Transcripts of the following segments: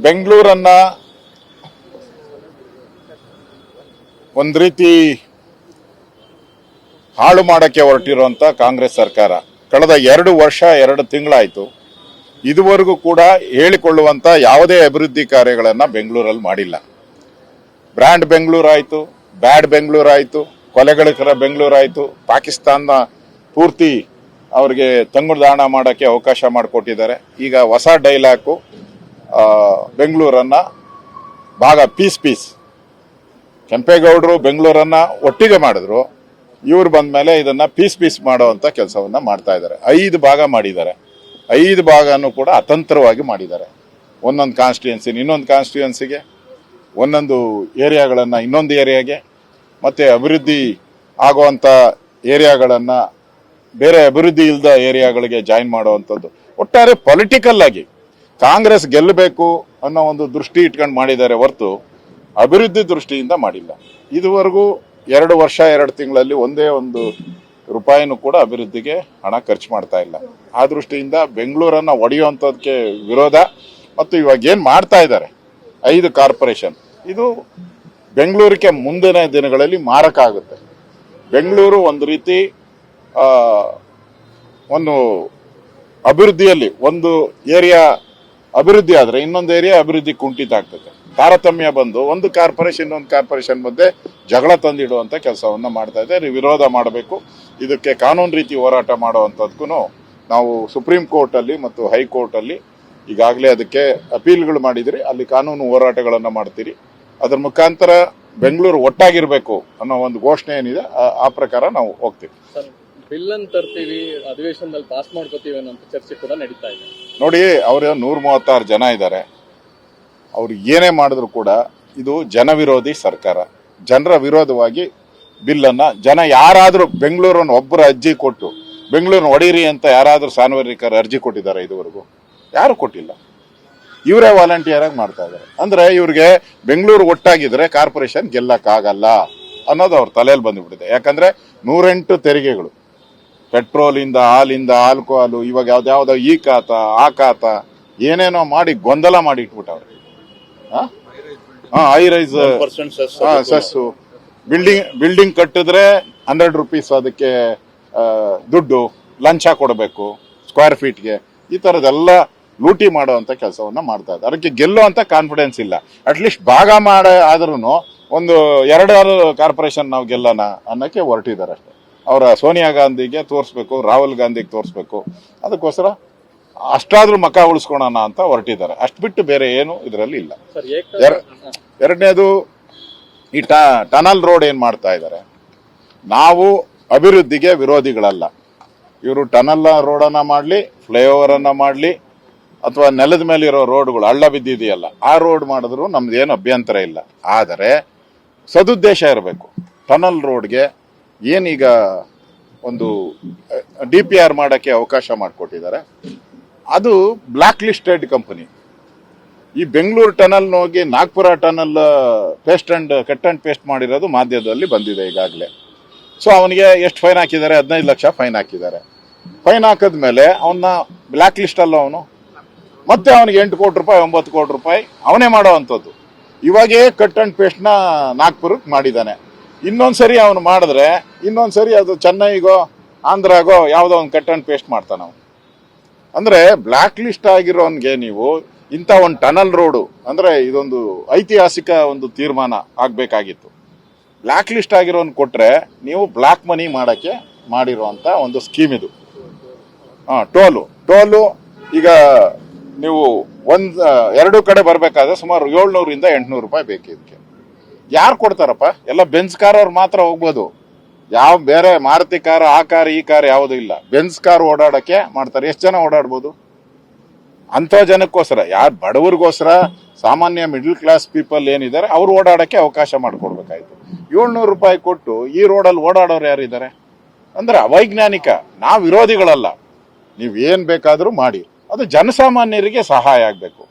ಬೆಂಗಳೂರನ್ನ ಒಂದು ರೀತಿ ಹಾಳು ಮಾಡಕ್ಕೆ ಹೊರಟಿರುವಂತ ಕಾಂಗ್ರೆಸ್ ಸರ್ಕಾರ ಕಳೆದ 2 ವರ್ಷ 2 ತಿಂಗಳಾಯಿತು. ಇದುವರೆಗೂ ಕೂಡ ಹೇಳಿಕೊಳ್ಳುವಂತ ಯಾವುದೇ ಅಭಿವೃದ್ಧಿ ಕಾರ್ಯಗಳನ್ನ ಬೆಂಗಳೂರಲ್ಲಿ ಮಾಡಿಲ್ಲ. ಬ್ರ್ಯಾಂಡ್ ಬೆಂಗಳೂರು ಆಯಿತು, ಬ್ಯಾಡ್ ಬೆಂಗಳೂರು ಆಯಿತು, ಕೊಲೆಗಳಿಕರ ಬೆಂಗಳೂರು ಆಯಿತು. ಪಾಕಿಸ್ತಾನ ಪೂರ್ತಿ ಅವರಿಗೆ ತಂಗುದಾಣ ಮಾಡೋಕ್ಕೆ ಅವಕಾಶ ಮಾಡಿಕೊಟ್ಟಿದ್ದಾರೆ. ಈಗ ಹೊಸ ಡೈಲಾಗು ಬೆಂಗಳೂರನ್ನ ಭಾಗ ಪೀಸ್ ಕೆಂಪೇಗೌಡರು ಬೆಂಗಳೂರನ್ನ ಒಟ್ಟಿಗೆ ಮಾಡಿದ್ರು. ಇವ್ರು ಬಂದ ಮೇಲೆ ಇದನ್ನ ಪೀಸ್ ಮಾಡುವಂತ ಕೆಲಸವನ್ನ ಮಾಡ್ತಾ ಇದ್ದಾರೆ. 5 ಭಾಗ ಮಾಡಿದ್ದಾರೆ. 5 ಭಾಗನೂ ಕೂಡ ಅತಂತ್ರವಾಗಿ ಮಾಡಿದ್ದಾರೆ. ಒಂದೊಂದು ಕಾನ್ಸ್ಟಿಟ್ಯೂನ್ಸಿ ಇನ್ನೊಂದು ಕಾನ್ಸ್ಟಿಟ್ಯೂನ್ಸಿಗೆ, ಒಂದೊಂದು ಏರಿಯಾಗಳನ್ನ ಇನ್ನೊಂದು ಏರಿಯಾಗೆ, ಮತ್ತೆ ಅಭಿವೃದ್ಧಿ ಆಗುವಂತ ಏರಿಯಾಗಳನ್ನ ಬೇರೆ ಅಭಿವೃದ್ಧಿ ಇಲ್ಲದ ಏರಿಯಾಗಳಿಗೆ ಜಾಯಿನ್ ಮಾಡುವಂಥದ್ದು. ಒಟ್ಟಾರೆ ಪೊಲಿಟಿಕಲ್ ಆಗಿ ಕಾಂಗ್ರೆಸ್ ಗೆಲ್ಲಬೇಕು ಅನ್ನೋ ಒಂದು ದೃಷ್ಟಿ ಇಟ್ಕೊಂಡು ಮಾಡಿದ್ದಾರೆ ಹೊರತು ಅಭಿವೃದ್ಧಿ ದೃಷ್ಟಿಯಿಂದ ಮಾಡಿಲ್ಲ. ಇದುವರೆಗೂ 2 ವರ್ಷ 2 ತಿಂಗಳಲ್ಲಿ ಒಂದೇ ಒಂದು ರೂಪಾಯಿನೂ ಕೂಡ ಅಭಿವೃದ್ಧಿಗೆ ಹಣ ಖರ್ಚು ಮಾಡ್ತಾ ಇಲ್ಲ. ಆ ದೃಷ್ಟಿಯಿಂದ ಬೆಂಗಳೂರನ್ನ ಒಡೆಯುವಂಥದಕ್ಕೆ ವಿರೋಧ. ಮತ್ತು ಇವಾಗ ಏನ್ ಮಾಡ್ತಾ ಇದ್ದಾರೆ 5 ಕಾರ್ಪೊರೇಷನ್, ಇದು ಬೆಂಗಳೂರಿಗೆ ಮುಂದಿನ ದಿನಗಳಲ್ಲಿ ಮಾರಕ ಆಗುತ್ತೆ. ಬೆಂಗಳೂರು ಒಂದು ರೀತಿ ಒಂದು ಅಭಿವೃದ್ಧಿಯಲ್ಲಿ ಒಂದು ಏರಿಯಾ ಅಭಿವೃದ್ಧಿ ಆದ್ರೆ ಇನ್ನೊಂದು ಏರಿಯಾ ಅಭಿವೃದ್ಧಿ ಕುಂಠಿತ ಆಗ್ತದೆ. ತಾರತಮ್ಯ ಬಂದು ಒಂದು ಕಾರ್ಪೊರೇಷನ್ ಮಧ್ಯೆ ಜಗಳ ತಂದಿಡುವಂತ ಕೆಲಸವನ್ನ ಮಾಡ್ತಾ ಇದೆ. ವಿರೋಧ ಮಾಡಬೇಕು. ಇದಕ್ಕೆ ಕಾನೂನು ರೀತಿ ಹೋರಾಟ ಮಾಡುವಂತದಕ್ಕೂ ನಾವು ಸುಪ್ರೀಂ ಕೋರ್ಟ್ ಅಲ್ಲಿ ಮತ್ತು ಹೈಕೋರ್ಟ್ ಅಲ್ಲಿ ಈಗಾಗಲೇ ಅದಕ್ಕೆ ಅಪೀಲ್ಗಳು ಮಾಡಿದಿರಿ. ಅಲ್ಲಿ ಕಾನೂನು ಹೋರಾಟಗಳನ್ನ ಮಾಡ್ತೀರಿ. ಅದ್ರ ಮುಖಾಂತರ ಬೆಂಗಳೂರು ಒಟ್ಟಾಗಿರ್ಬೇಕು ಅನ್ನೋ ಒಂದು ಘೋಷಣೆ ಏನಿದೆ ಆ ಪ್ರಕಾರ ನಾವು ಹೋಗ್ತೀವಿ. ಬಿಲ್ ಅನ್ನು ತರ್ತೀವಿ, ಅಧಿವೇಶನದಲ್ಲಿ ಪಾಸ್ ಮಾಡ್ಕೋತೀವಿ ಅನ್ನೋ ಚರ್ಚೆ ಕೂಡ ನಡೀತಾ ಇದೆ. ನೋಡಿ, ಅವರು 136 ಜನ ಇದ್ದಾರೆ. ಅವ್ರು ಏನೇ ಮಾಡಿದ್ರು ಕೂಡ ಇದು ಜನವಿರೋಧಿ ಸರ್ಕಾರ. ಜನರ ವಿರೋಧವಾಗಿ ಬಿಲ್ಲನ್ನ ಜನ ಯಾರಾದ್ರೂ ಬೆಂಗಳೂರನ್ನು ಒಬ್ಬರು ಅರ್ಜಿ ಕೊಟ್ಟು ಬೆಂಗಳೂರನ್ನ ಹೊಡೀರಿ ಅಂತ ಯಾರಾದ್ರೂ ಸಾರ್ವಜನಿಕರು ಅರ್ಜಿ ಕೊಟ್ಟಿದ್ದಾರೆ? ಇದುವರೆಗೂ ಯಾರು ಕೊಟ್ಟಿಲ್ಲ. ಇವರೇ ವಾಲಂಟಿಯರ್ ಆಗಿ ಮಾಡ್ತಾ ಇದ್ದಾರೆ. ಅಂದ್ರೆ ಇವ್ರಿಗೆ ಬೆಂಗಳೂರು ಒಟ್ಟಾಗಿದ್ರೆ ಕಾರ್ಪೊರೇಷನ್ ಗೆಲ್ಲಕ್ಕಾಗಲ್ಲ ಅನ್ನೋದು ಅವ್ರ ತಲೆಯಲ್ಲಿ ಬಂದ್ಬಿಟ್ಟಿದೆ. ಯಾಕಂದ್ರೆ 108 ತೆರಿಗೆಗಳು, ಪೆಟ್ರೋಲಿಂದ ಹಾಲಿಂದ ಆಲ್ಕೋಹಾಲು, ಇವಾಗ ಯಾವ್ದಾವ್ದೋ ಈ ಖಾತ ಆ ಖಾತ ಏನೇನೋ ಮಾಡಿ ಗೊಂದಲ ಮಾಡಿ ಇಟ್ಬಿಟ್ಟವ್ರೆ. ಹೈ ರೈಸ್ ಸೆಸ್ಸು, ಬಿಲ್ಡಿಂಗ್ ಕಟ್ಟಿದ್ರೆ 100 ರೂಪೀಸ್ ಅದಕ್ಕೆ ದುಡ್ಡು ಲಂಚ ಕೊಡಬೇಕು ಸ್ಕ್ವೇರ್ ಫೀಟ್ಗೆ. ಈ ತರದೆಲ್ಲ ಲೂಟಿ ಮಾಡುವಂತ ಕೆಲಸವನ್ನ ಮಾಡ್ತಾ ಇದ್ದಾರೆ. ಅದಕ್ಕೆ ಗೆಲ್ಲುವಂತ ಕಾನ್ಫಿಡೆನ್ಸ್ ಇಲ್ಲ. ಅಟ್ಲೀಸ್ಟ್ ಭಾಗ ಆದ್ರೂ ಒಂದು 2 ಕಾರ್ಪೊರೇಷನ್ ನಾವು ಗೆಲ್ಲೋಣ ಅನ್ನಕ್ಕೆ ಹೊರಟಿದ್ದಾರೆ ಅಷ್ಟೇ. ಅವರ ಸೋನಿಯಾ ಗಾಂಧಿಗೆ ತೋರಿಸ್ಬೇಕು, ರಾಹುಲ್ ಗಾಂಧಿಗೆ ತೋರಿಸ್ಬೇಕು. ಅದಕ್ಕೋಸ್ಕರ ಅಷ್ಟಾದ್ರೂ ಮಕ ಉಳಿಸ್ಕೊಳೋಣ ಅಂತ ಹೊರಟಿದ್ದಾರೆ. ಅಷ್ಟು ಬಿಟ್ಟು ಬೇರೆ ಏನು ಇದರಲ್ಲಿ ಇಲ್ಲ. ಎರಡನೇದು, ಈ ಟನಲ್ ರೋಡ್ ಏನ್ ಮಾಡ್ತಾ ಇದ್ದಾರೆ, ನಾವು ಅಭಿವೃದ್ಧಿಗೆ ವಿರೋಧಿಗಳಲ್ಲ. ಇವರು ಟನಲ್ ರೋಡನ್ನ ಮಾಡ್ಲಿ, ಫ್ಲೈಓವರ್ ಅನ್ನ ಮಾಡ್ಲಿ, ಅಥವಾ ನೆಲದ ಮೇಲೆ ಇರೋ ರೋಡ್ಗಳು ಹಳ್ಳ ಬಿದ್ದಿದೆಯಲ್ಲ ಆ ರೋಡ್ ಮಾಡಿದ್ರು ನಮ್ದೇನು ಅಭ್ಯಂತರ ಇಲ್ಲ. ಆದರೆ ಸದುದ್ದೇಶ ಇರಬೇಕು. ಟನಲ್ ರೋಡ್ಗೆ ಏನೀಗ ಒಂದು DPR ಮಾಡಕ್ಕೆ ಅವಕಾಶ ಮಾಡಿಕೊಟ್ಟಿದ್ದಾರೆ. ಅದು ಬ್ಲಾಕ್ ಲಿಸ್ಟೆಡ್ ಕಂಪನಿ. ಈ ಬೆಂಗಳೂರು ಟನಲ್ ಹೋಗಿ Nagpur tunnel cut and paste ಮಾಡಿರೋದು ಮಾಧ್ಯಮದಲ್ಲಿ ಬಂದಿದೆ ಈಗಾಗಲೇ. ಸೊ ಅವನಿಗೆ ಎಷ್ಟು ಫೈನ್ ಹಾಕಿದ್ದಾರೆ? 15 ಲಕ್ಷ ಫೈನ್ ಹಾಕಿದ್ದಾರೆ. ಫೈನ್ ಹಾಕಿದ್ಮೇಲೆ ಅವನ್ನ ಬ್ಲಾಕ್ ಲಿಸ್ಟ್ ಅಲ್ಲ ಅವನು. ಮತ್ತೆ ಅವನಿಗೆ 8 ಕೋಟಿ ರೂಪಾಯಿ 9 ಕೋಟಿ ರೂಪಾಯಿ ಅವನೇ ಮಾಡೋವಂಥದ್ದು. ಇವಾಗೇ ಕಟ್ ಅಂಡ್ ಪೇಸ್ಟ್ ನ ನಾಗ್ಪುರಕ್ಕೆ ಮಾಡಿದ್ದಾನೆ. ಇನ್ನೊಂದ್ಸರಿ ಅವನು ಮಾಡಿದ್ರೆ ಇನ್ನೊಂದ್ಸರಿ ಅದು ಚೆನ್ನೈಗೋ ಆಂಧ್ರಾಗೋ ಯಾವುದೋ ಒಂದು ಕಟ್ ಅಂಡ್ ಪೇಸ್ಟ್ ಮಾಡ್ತಾನ ಅವನು. ಅಂದ್ರೆ ಬ್ಲಾಕ್ ಲಿಸ್ಟ್ ಆಗಿರೋನ್ಗೆ ನೀವು ಇಂಥ ಒಂದು ಟನಲ್ ರೋಡು ಅಂದ್ರೆ ಇದೊಂದು ಐತಿಹಾಸಿಕ ಒಂದು ತೀರ್ಮಾನ ಆಗ್ಬೇಕಾಗಿತ್ತು. ಬ್ಲಾಕ್ ಲಿಸ್ಟ್ ಆಗಿರೋನ್ ಕೊಟ್ರೆ ನೀವು ಬ್ಲಾಕ್ ಮನಿ ಮಾಡಕ್ಕೆ ಮಾಡಿರುವಂತ ಒಂದು ಸ್ಕೀಮ್ ಇದು. ಟೋಲು ಈಗ ನೀವು 2 ಕಡೆ ಬರ್ಬೇಕಾದ್ರೆ ಸುಮಾರು 700 ಇಂದ 800 ರೂಪಾಯಿ ಬೇಕು. ಇದಕ್ಕೆ ಯಾರು ಕೊಡ್ತಾರಪ್ಪ? ಎಲ್ಲ ಬೆನ್ಸ್ ಕಾರ್ ಅವ್ರು ಮಾತ್ರ ಹೋಗ್ಬೋದು. ಯಾವ ಬೇರೆ ಮಾರುತಿ ಕಾರ್ ಆ ಕಾರ್ ಈ ಕಾರ್ ಯಾವುದು ಇಲ್ಲ. ಬೆನ್ಸ್ ಕಾರ್ ಓಡಾಡಕ್ಕೆ ಮಾಡ್ತಾರೆ. ಎಷ್ಟು ಜನ ಓಡಾಡ್ಬೋದು? ಅಂತ ಜನಕ್ಕೋಸ್ಕರ, ಯಾರು ಬಡವರಿಗೋಸ್ಕರ, ಸಾಮಾನ್ಯ ಮಿಡ್ಲ್ ಕ್ಲಾಸ್ ಪೀಪಲ್ ಏನಿದ್ದಾರೆ ಅವ್ರು ಓಡಾಡಕ್ಕೆ ಅವಕಾಶ ಮಾಡಿಕೊಡ್ಬೇಕಾಯ್ತು. 700 ರೂಪಾಯಿ ಕೊಟ್ಟು ಈ ರೋಡಲ್ಲಿ ಓಡಾಡೋರು ಯಾರಿದ್ದಾರೆ? ಅಂದ್ರೆ ಅವೈಜ್ಞಾನಿಕ. ನಾವು ವಿರೋಧಿಗಳಲ್ಲ. ನೀವೇನ್ ಬೇಕಾದ್ರೂ ಮಾಡಿ, ಅದು ಜನಸಾಮಾನ್ಯರಿಗೆ ಸಹಾಯ ಆಗಬೇಕು.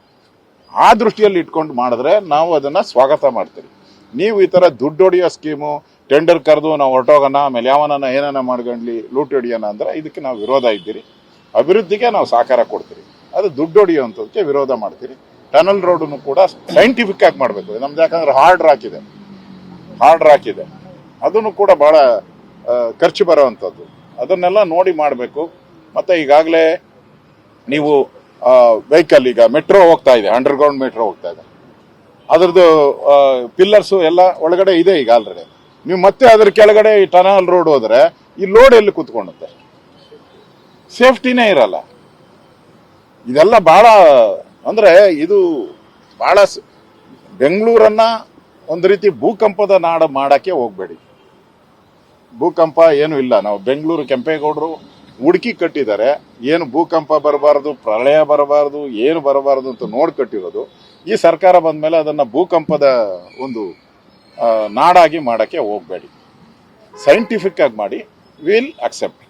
ಆ ದೃಷ್ಟಿಯಲ್ಲಿ ಇಟ್ಕೊಂಡು ಮಾಡಿದ್ರೆ ನಾವು ಅದನ್ನ ಸ್ವಾಗತ ಮಾಡ್ತೀವಿ. ನೀವು ಈ ತರ ದುಡ್ಡು ಹೊಡಿಯೋ ಸ್ಕೀಮು, ಟೆಂಡರ್ ಕರೆದು ನಾವು ಹೊರಟೋಗೋಣ, ಆಮೇಲೆ ಯಾವನ ಏನನ್ನ ಮಾಡ್ಕೊಂಡ್ಲಿ ಲೂಟಿ ಹೊಡಿಯೋಣ ಅಂದ್ರೆ ಇದಕ್ಕೆ ನಾವು ವಿರೋಧ ಇದ್ದೀರಿ. ಅಭಿವೃದ್ಧಿಗೆ ನಾವು ಸಹಕಾರ ಕೊಡ್ತೀರಿ. ಅದು ದುಡ್ಡು ಹೊಡಿಯುವಂಥದಕ್ಕೆ ವಿರೋಧ ಮಾಡ್ತೀರಿ. ಟನಲ್ ರೋಡನ್ನು ಕೂಡ ಸೈಂಟಿಫಿಕ್ ಆಗಿ ಮಾಡಬೇಕು. ನಮ್ದು ಯಾಕಂದ್ರೆ ಹಾರ್ಡ್ ರಾಕ್ ಇದೆ, ಅದನ್ನು ಕೂಡ ಬಹಳ ಖರ್ಚು ಬರುವಂಥದ್ದು. ಅದನ್ನೆಲ್ಲ ನೋಡಿ ಮಾಡಬೇಕು. ಮತ್ತೆ ಈಗಾಗಲೇ ನೀವು ವೆಹಿಕಲ್ ಈಗ ಮೆಟ್ರೋ ಹೋಗ್ತಾ ಇದೆ, ಅಂಡರ್ಗ್ರೌಂಡ್ ಮೆಟ್ರೋ ಹೋಗ್ತಾ ಇದೆ, ಅದ್ರದ್ದು ಪಿಲ್ಲರ್ಸು ಎಲ್ಲ ಒಳಗಡೆ ಇದೆ ಈಗ ಆಲ್ರೆಡಿ. ನೀವು ಮತ್ತೆ ಅದ್ರ ಕೆಳಗಡೆ ಈ ಟನಲ್ ರೋಡ್ ಹೋದ್ರೆ ಈ ಲೋಡ್ ಎಲ್ಲಿ ಕೂತ್ಕೊಳ್ಳುತ್ತೆ, ಸೇಫ್ಟಿನೇ ಇರಲ್ಲ. ಇದೆಲ್ಲ ಬಹಳ ಅಂದ್ರೆ ಇದು ಬಹಳ ಬೆಂಗಳೂರನ್ನ ಒಂದು ರೀತಿ ಭೂಕಂಪದ ನಾಡು ಮಾಡಕ್ಕೆ ಹೋಗ್ಬೇಡಿ. ಭೂಕಂಪ ಏನು ಇಲ್ಲ. ನಾವು ಬೆಂಗಳೂರು ಕೆಂಪೇಗೌಡರು ಹುಡುಕಿ ಕಟ್ಟಿದ್ದಾರೆ. ಏನು ಭೂಕಂಪ ಬರಬಾರದು, ಪ್ರಳಯ ಬರಬಾರದು, ಏನು ಬರಬಾರದು ಅಂತ ನೋಡಿ ಕಟ್ಟಿರೋದು. ಈ ಸರ್ಕಾರ ಬಂದ್ಮೇಲೆ ಅದನ್ನ ಭೂಕಂಪದ ಒಂದು ನಾಡಾಗಿ ಮಾಡಕ್ಕೆ ಹೋಗ್ಬೇಡಿ. ಸೈಂಟಿಫಿಕ್ ಆಗಿ ಮಾಡಿ, ವಿಲ್ ಅಕ್ಸೆಪ್ಟ್.